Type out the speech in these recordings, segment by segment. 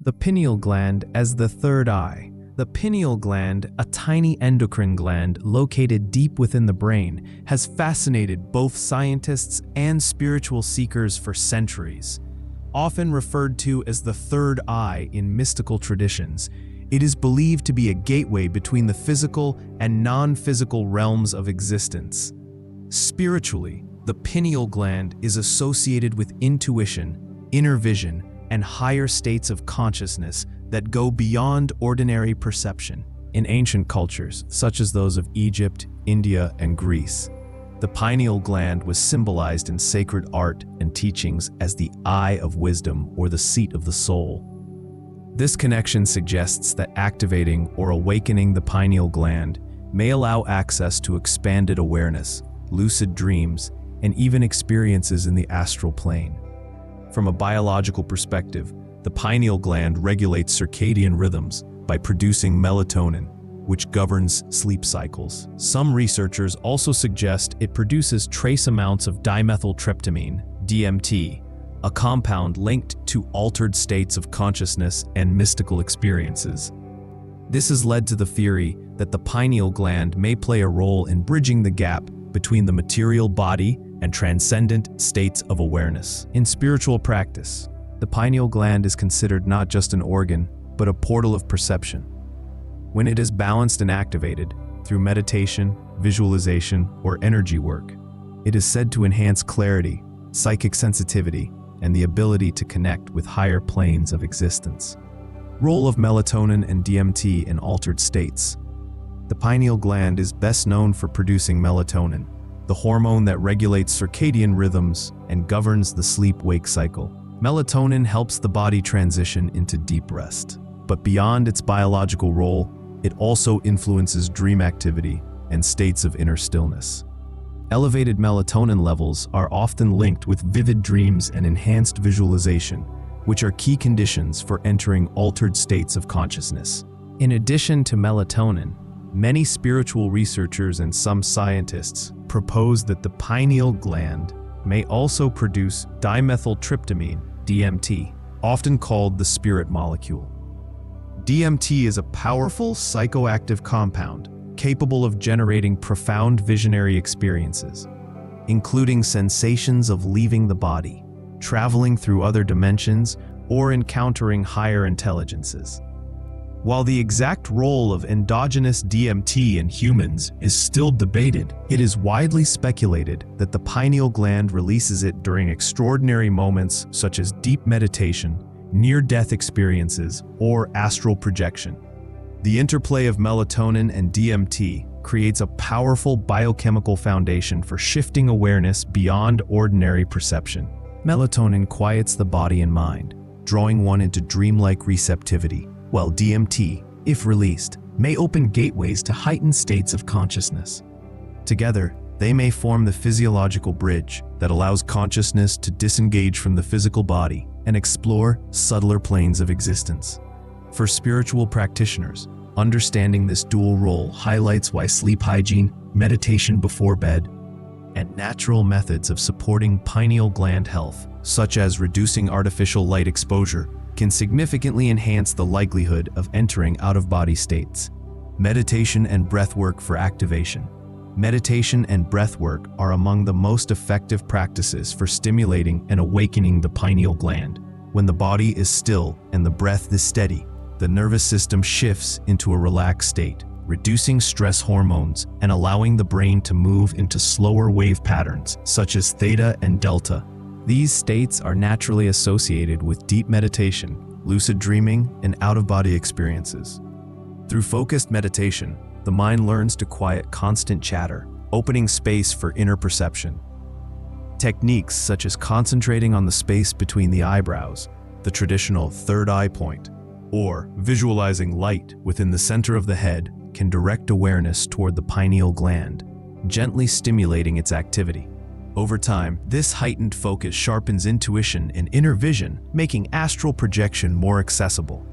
The pineal gland as the third eye. The pineal gland, a tiny endocrine gland located deep within the brain, has fascinated both scientists and spiritual seekers for centuries. Often referred to as the third eye in mystical traditions, it is believed to be a gateway between the physical and non-physical realms of existence. Spiritually, the pineal gland is associated with intuition, inner vision, and higher states of consciousness that go beyond ordinary perception. In ancient cultures, such as those of Egypt, India, and Greece, the pineal gland was symbolized in sacred art and teachings as the eye of wisdom or the seat of the soul. This connection suggests that activating or awakening the pineal gland may allow access to expanded awareness, lucid dreams, and even experiences in the astral plane. From a biological perspective, the pineal gland regulates circadian rhythms by producing melatonin, which governs sleep cycles. Some researchers also suggest it produces trace amounts of dimethyltryptamine, DMT, a compound linked to altered states of consciousness and mystical experiences. This has led to the theory that the pineal gland may play a role in bridging the gap between the material body and transcendent states of awareness. In spiritual practice, the pineal gland is considered not just an organ, but a portal of perception. When it is balanced and activated through meditation, visualization, or energy work, it is said to enhance clarity, psychic sensitivity, and the ability to connect with higher planes of existence. Role of melatonin and DMT in altered states. The pineal gland is best known for producing melatonin, the hormone that regulates circadian rhythms and governs the sleep-wake cycle. Melatonin helps the body transition into deep rest. But beyond its biological role, it also influences dream activity and states of inner stillness. Elevated melatonin levels are often linked with vivid dreams and enhanced visualization, which are key conditions for entering altered states of consciousness. In addition to melatonin, many spiritual researchers and some scientists propose that the pineal gland may also produce dimethyltryptamine, DMT, often called the spirit molecule. DMT is a powerful psychoactive compound capable of generating profound visionary experiences, including sensations of leaving the body, traveling through other dimensions, or encountering higher intelligences. While the exact role of endogenous DMT in humans is still debated, it is widely speculated that the pineal gland releases it during extraordinary moments such as deep meditation, near-death experiences, or astral projection. The interplay of melatonin and DMT creates a powerful biochemical foundation for shifting awareness beyond ordinary perception. Melatonin quiets the body and mind, drawing one into dreamlike receptivity, while DMT, if released, may open gateways to heightened states of consciousness. Together, they may form the physiological bridge that allows consciousness to disengage from the physical body and explore subtler planes of existence. For spiritual practitioners, understanding this dual role highlights why sleep hygiene, meditation before bed, and natural methods of supporting pineal gland health, such as reducing artificial light exposure, can significantly enhance the likelihood of entering out-of-body states. Meditation and breathwork for activation. Meditation and breathwork are among the most effective practices for stimulating and awakening the pineal gland. When the body is still and the breath is steady, the nervous system shifts into a relaxed state, reducing stress hormones and allowing the brain to move into slower wave patterns, such as theta and delta. These states are naturally associated with deep meditation, lucid dreaming, and out-of-body experiences. Through focused meditation, the mind learns to quiet constant chatter, opening space for inner perception. Techniques such as concentrating on the space between the eyebrows, the traditional third eye point, or visualizing light within the center of the head can direct awareness toward the pineal gland, gently stimulating its activity. Over time, this heightened focus sharpens intuition and inner vision, making astral projection more accessible.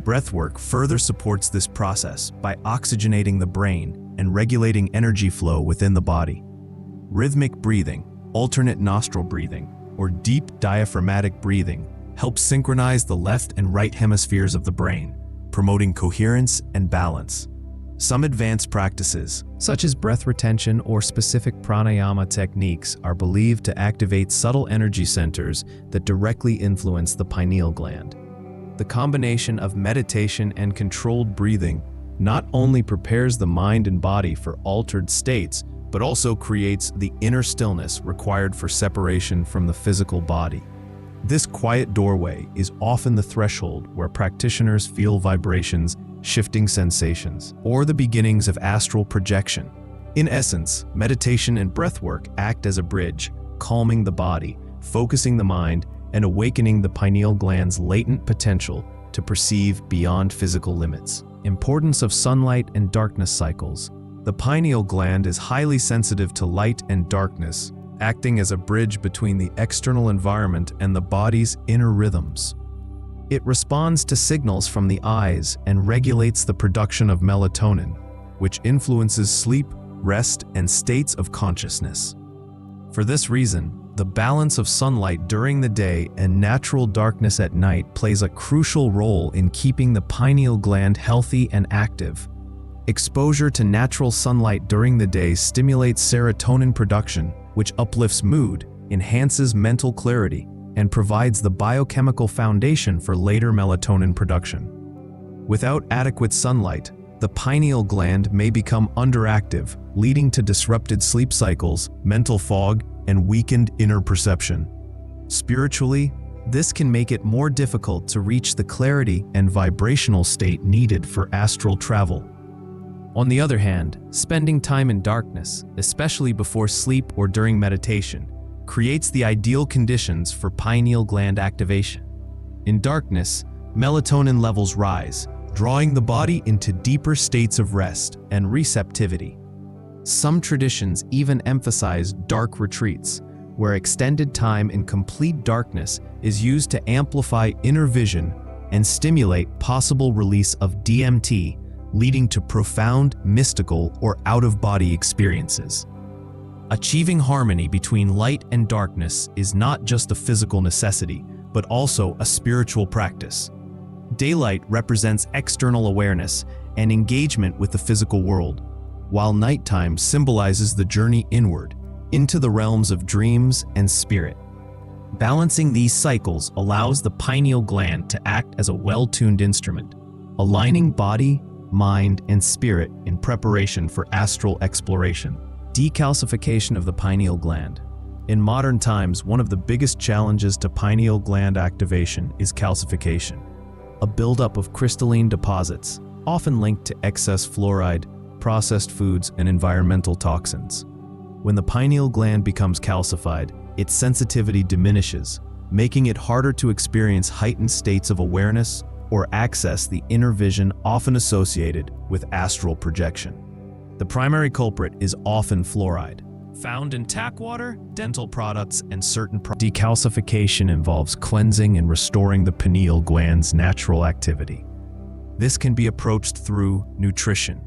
Breathwork further supports this process by oxygenating the brain and regulating energy flow within the body. Rhythmic breathing, alternate nostril breathing, or deep diaphragmatic breathing helps synchronize the left and right hemispheres of the brain, promoting coherence and balance. Some advanced practices, such as breath retention or specific pranayama techniques, are believed to activate subtle energy centers that directly influence the pineal gland. The combination of meditation and controlled breathing not only prepares the mind and body for altered states, but also creates the inner stillness required for separation from the physical body. This quiet doorway is often the threshold where practitioners feel vibrations, shifting sensations, or the beginnings of astral projection. In essence, meditation and breathwork act as a bridge, calming the body, focusing the mind, and awakening the pineal gland's latent potential to perceive beyond physical limits. Importance of sunlight and darkness cycles. The pineal gland is highly sensitive to light and darkness, acting as a bridge between the external environment and the body's inner rhythms. It responds to signals from the eyes and regulates the production of melatonin, which influences sleep, rest, and states of consciousness. For this reason, the balance of sunlight during the day and natural darkness at night plays a crucial role in keeping the pineal gland healthy and active. Exposure to natural sunlight during the day stimulates serotonin production, which uplifts mood, enhances mental clarity, and provides the biochemical foundation for later melatonin production. Without adequate sunlight, the pineal gland may become underactive, leading to disrupted sleep cycles, mental fog, and weakened inner perception. Spiritually, this can make it more difficult to reach the clarity and vibrational state needed for astral travel. On the other hand, spending time in darkness, especially before sleep or during meditation, creates the ideal conditions for pineal gland activation. In darkness, melatonin levels rise, drawing the body into deeper states of rest and receptivity. Some traditions even emphasize dark retreats, where extended time in complete darkness is used to amplify inner vision and stimulate possible release of DMT, leading to profound, mystical, or out-of-body experiences. Achieving harmony between light and darkness is not just a physical necessity, but also a spiritual practice. Daylight represents external awareness and engagement with the physical world, while nighttime symbolizes the journey inward, into the realms of dreams and spirit. Balancing these cycles allows the pineal gland to act as a well-tuned instrument, aligning body, mind, and spirit in preparation for astral exploration. Decalcification of the pineal gland. In modern times, one of the biggest challenges to pineal gland activation is calcification, a buildup of crystalline deposits, often linked to excess fluoride, processed foods, and environmental toxins. When the pineal gland becomes calcified, its sensitivity diminishes, making it harder to experience heightened states of awareness or access the inner vision often associated with astral projection. The primary culprit is often fluoride, found in tap water, dental products, and certain Decalcification involves cleansing and restoring the pineal gland's natural activity. This can be approached through nutrition,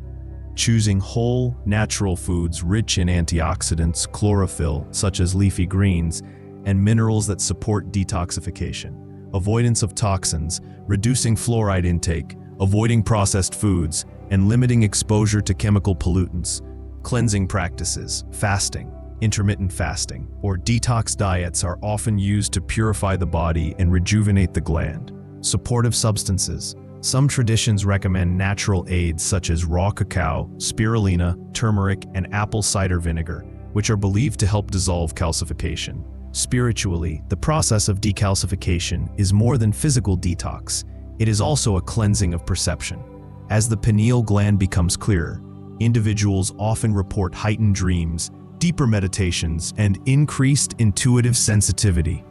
choosing whole, natural foods rich in antioxidants, chlorophyll, such as leafy greens, and minerals that support detoxification, avoidance of toxins, reducing fluoride intake, avoiding processed foods, and limiting exposure to chemical pollutants. Cleansing practices, fasting, intermittent fasting, or detox diets are often used to purify the body and rejuvenate the gland. Supportive substances. Some traditions recommend natural aids such as raw cacao, spirulina, turmeric, and apple cider vinegar, which are believed to help dissolve calcification. Spiritually, the process of decalcification is more than physical detox. It is also a cleansing of perception. As the pineal gland becomes clearer, individuals often report heightened dreams, deeper meditations, and increased intuitive sensitivity.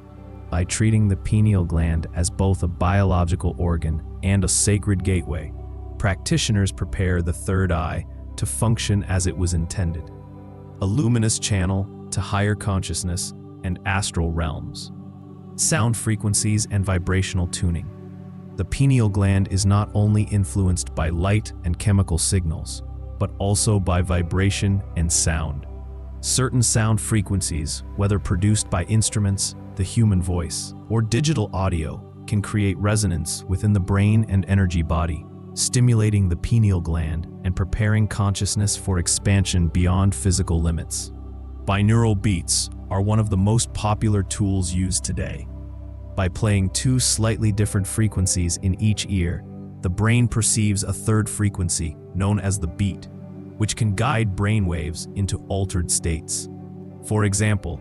By treating the pineal gland as both a biological organ and a sacred gateway, practitioners prepare the third eye to function as it was intended, a luminous channel to higher consciousness and astral realms. Sound frequencies and vibrational tuning. The pineal gland is not only influenced by light and chemical signals, but also by vibration and sound. Certain sound frequencies, whether produced by instruments, the human voice, or digital audio, can create resonance within the brain and energy body, stimulating the pineal gland and preparing consciousness for expansion beyond physical limits. Binaural beats are one of the most popular tools used today. By playing two slightly different frequencies in each ear, the brain perceives a third frequency, known as the beat, which can guide brain waves into altered states. For example,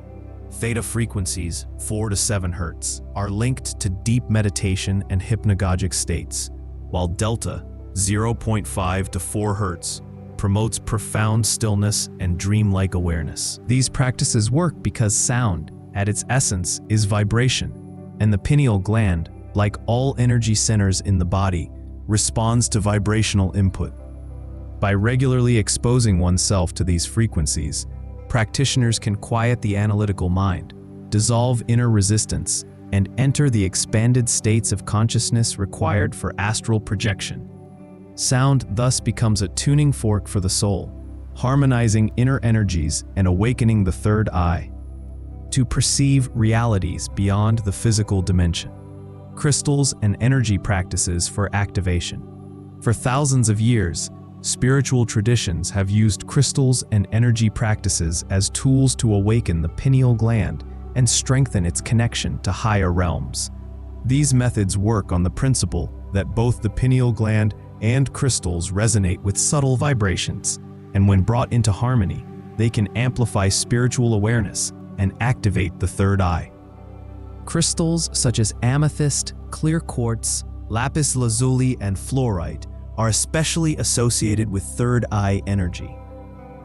theta frequencies, 4 to 7 Hz, are linked to deep meditation and hypnagogic states, while delta, 0.5 to 4 Hz, promotes profound stillness and dreamlike awareness. These practices work because sound, at its essence, is vibration, and the pineal gland, like all energy centers in the body, responds to vibrational input. By regularly exposing oneself to these frequencies, practitioners can quiet the analytical mind, dissolve inner resistance, and enter the expanded states of consciousness required for astral projection. Sound thus becomes a tuning fork for the soul, harmonizing inner energies and awakening the third eye to perceive realities beyond the physical dimension. Crystals and energy practices for activation. For thousands of years, spiritual traditions have used crystals and energy practices as tools to awaken the pineal gland and strengthen its connection to higher realms. These methods work on the principle that both the pineal gland and crystals resonate with subtle vibrations, and when brought into harmony, they can amplify spiritual awareness and activate the third eye. Crystals such as amethyst, clear quartz, lapis lazuli, and fluorite are especially associated with third eye energy.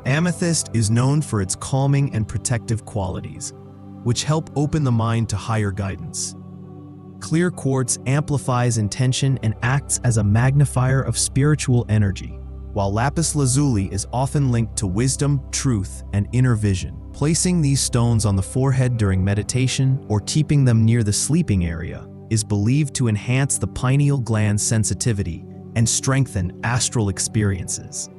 Amethyst is known for its calming and protective qualities, which help open the mind to higher guidance. Clear quartz amplifies intention and acts as a magnifier of spiritual energy, while lapis lazuli is often linked to wisdom, truth, and inner vision. Placing these stones on the forehead during meditation or keeping them near the sleeping area is believed to enhance the pineal gland sensitivity and strengthen astral experiences.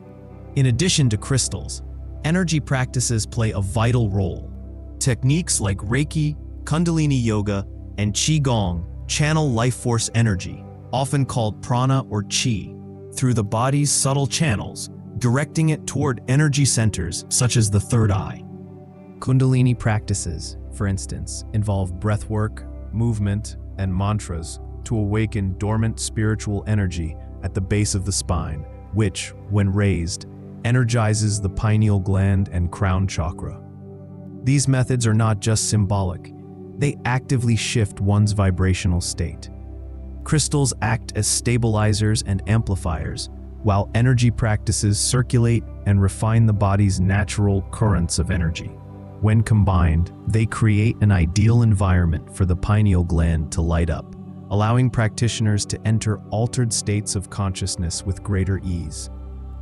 In addition to crystals, energy practices play a vital role. Techniques like Reiki, Kundalini Yoga, and Qigong channel life force energy, often called prana or qi, through the body's subtle channels, directing it toward energy centers such as the third eye. Kundalini practices, for instance, involve breathwork, movement, and mantras to awaken dormant spiritual energy at the base of the spine, which, when raised, energizes the pineal gland and crown chakra. These methods are not just symbolic, they actively shift one's vibrational state. Crystals act as stabilizers and amplifiers, while energy practices circulate and refine the body's natural currents of energy. When combined, they create an ideal environment for the pineal gland to light up, allowing practitioners to enter altered states of consciousness with greater ease.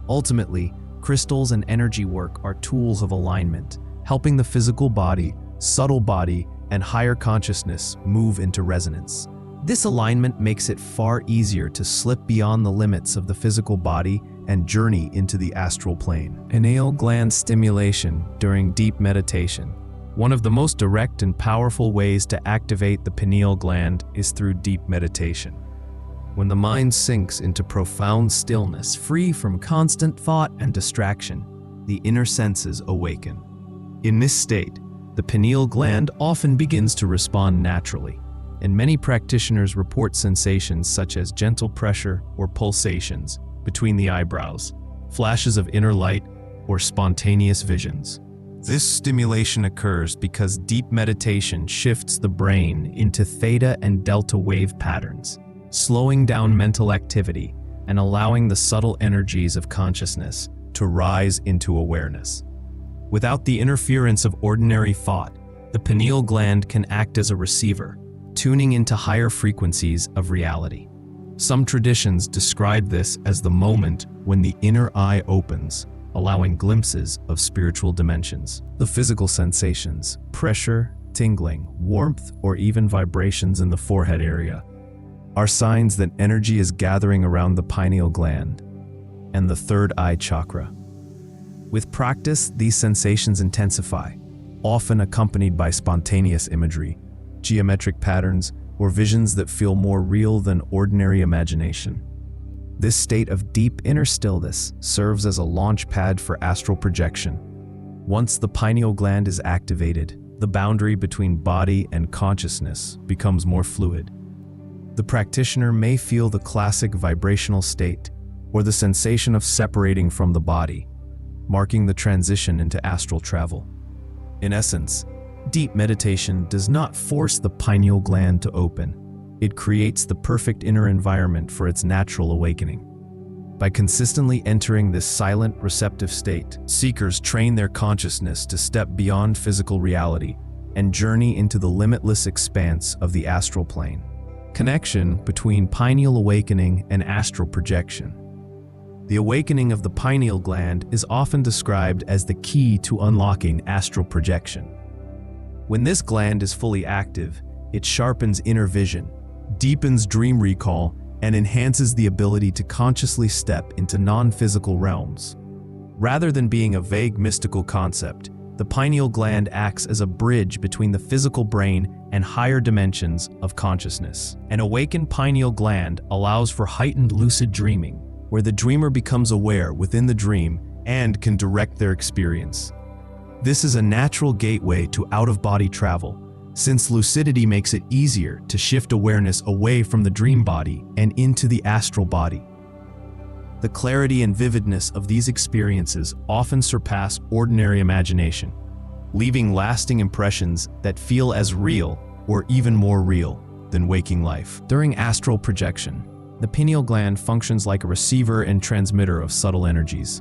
Ultimately, crystals and energy work are tools of alignment, helping the physical body, subtle body, and higher consciousness move into resonance. This alignment makes it far easier to slip beyond the limits of the physical body and journey into the astral plane. Pineal gland stimulation during deep meditation. One of the most direct and powerful ways to activate the pineal gland is through deep meditation. When the mind sinks into profound stillness, free from constant thought and distraction, the inner senses awaken. In this state, the pineal gland often begins to respond naturally, and many practitioners report sensations such as gentle pressure or pulsations between the eyebrows, flashes of inner light, or spontaneous visions. This stimulation occurs because deep meditation shifts the brain into theta and delta wave patterns, slowing down mental activity and allowing the subtle energies of consciousness to rise into awareness. Without the interference of ordinary thought, the pineal gland can act as a receiver, tuning into higher frequencies of reality. Some traditions describe this as the moment when the inner eye opens, allowing glimpses of spiritual dimensions. The physical sensations, pressure, tingling, warmth, or even vibrations in the forehead area, are signs that energy is gathering around the pineal gland and the third eye chakra. With practice, these sensations intensify, often accompanied by spontaneous imagery, geometric patterns, or visions that feel more real than ordinary imagination. This state of deep inner stillness serves as a launch pad for astral projection. Once the pineal gland is activated, the boundary between body and consciousness becomes more fluid. The practitioner may feel the classic vibrational state or the sensation of separating from the body, marking the transition into astral travel. In essence, deep meditation does not force the pineal gland to open. It creates the perfect inner environment for its natural awakening. By consistently entering this silent, receptive state, seekers train their consciousness to step beyond physical reality and journey into the limitless expanse of the astral plane. Connection between pineal awakening and astral projection. The awakening of the pineal gland is often described as the key to unlocking astral projection. When this gland is fully active, it sharpens inner vision, deepens dream recall, and enhances the ability to consciously step into non-physical realms. Rather than being a vague mystical concept, the pineal gland acts as a bridge between the physical brain and higher dimensions of consciousness. An awakened pineal gland allows for heightened lucid dreaming, where the dreamer becomes aware within the dream and can direct their experience. This is a natural gateway to out-of-body travel, since lucidity makes it easier to shift awareness away from the dream body and into the astral body. The clarity and vividness of these experiences often surpass ordinary imagination, leaving lasting impressions that feel as real or even more real than waking life. During astral projection, the pineal gland functions like a receiver and transmitter of subtle energies.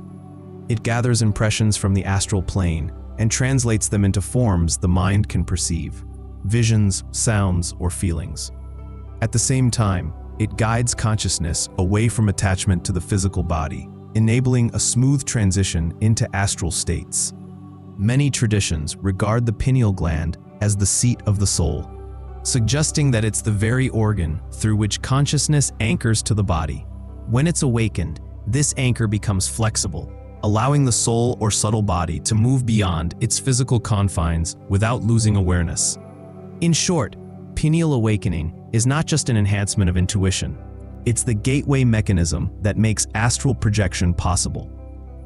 It gathers impressions from the astral plane and translates them into forms the mind can perceive: visions, sounds, or feelings. At the same time, it guides consciousness away from attachment to the physical body, enabling a smooth transition into astral states. Many traditions regard the pineal gland as the seat of the soul, suggesting that it's the very organ through which consciousness anchors to the body. When it's awakened, this anchor becomes flexible, allowing the soul or subtle body to move beyond its physical confines without losing awareness. In short, pineal awakening is not just an enhancement of intuition. It's the gateway mechanism that makes astral projection possible.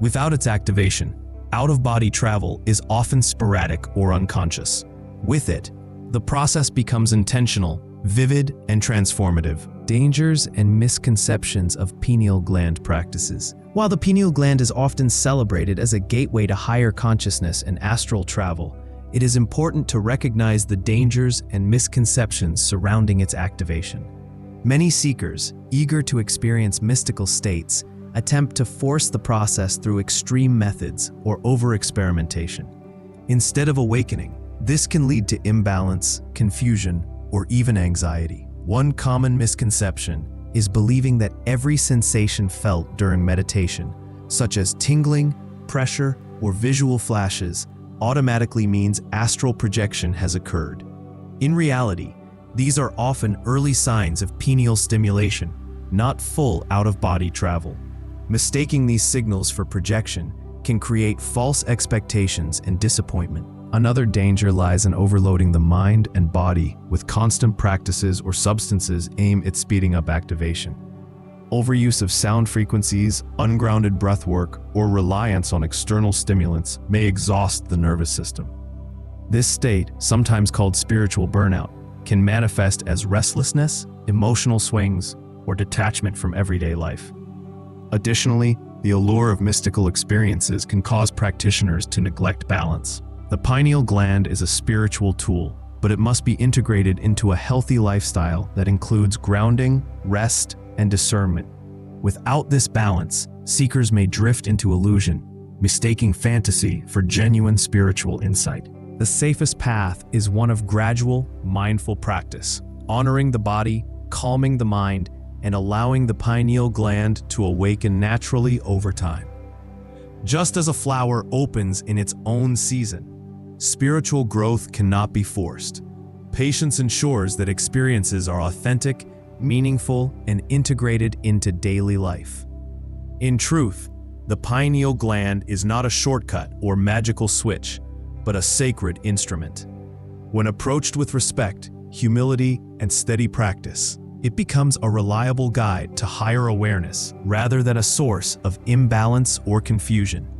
Without its activation, out-of-body travel is often sporadic or unconscious. With it, the process becomes intentional, vivid, and transformative. Dangers and misconceptions of pineal gland practices. While the pineal gland is often celebrated as a gateway to higher consciousness and astral travel, it is important to recognize the dangers and misconceptions surrounding its activation. Many seekers, eager to experience mystical states, attempt to force the process through extreme methods or over-experimentation. Instead of awakening, this can lead to imbalance, confusion, or even anxiety. One common misconception is believing that every sensation felt during meditation, such as tingling, pressure, or visual flashes, automatically means astral projection has occurred. In reality, these are often early signs of pineal stimulation, not full out-of-body travel. Mistaking these signals for projection can create false expectations and disappointment. Another danger lies in overloading the mind and body with constant practices or substances aimed at speeding up activation. Overuse of sound frequencies, ungrounded breath work, or reliance on external stimulants may exhaust the nervous system. This state, sometimes called spiritual burnout, can manifest as restlessness, emotional swings, or detachment from everyday life. Additionally, the allure of mystical experiences can cause practitioners to neglect balance. The pineal gland is a spiritual tool, but it must be integrated into a healthy lifestyle that includes grounding, rest, and discernment. Without this balance, seekers may drift into illusion, mistaking fantasy for genuine spiritual insight. The safest path is one of gradual, mindful practice, honoring the body, calming the mind, and allowing the pineal gland to awaken naturally over time. Just as a flower opens in its own season, spiritual growth cannot be forced. Patience ensures that experiences are authentic, meaningful, and integrated into daily life. In truth, the pineal gland is not a shortcut or magical switch, but a sacred instrument. When approached with respect, humility, and steady practice, it becomes a reliable guide to higher awareness rather than a source of imbalance or confusion.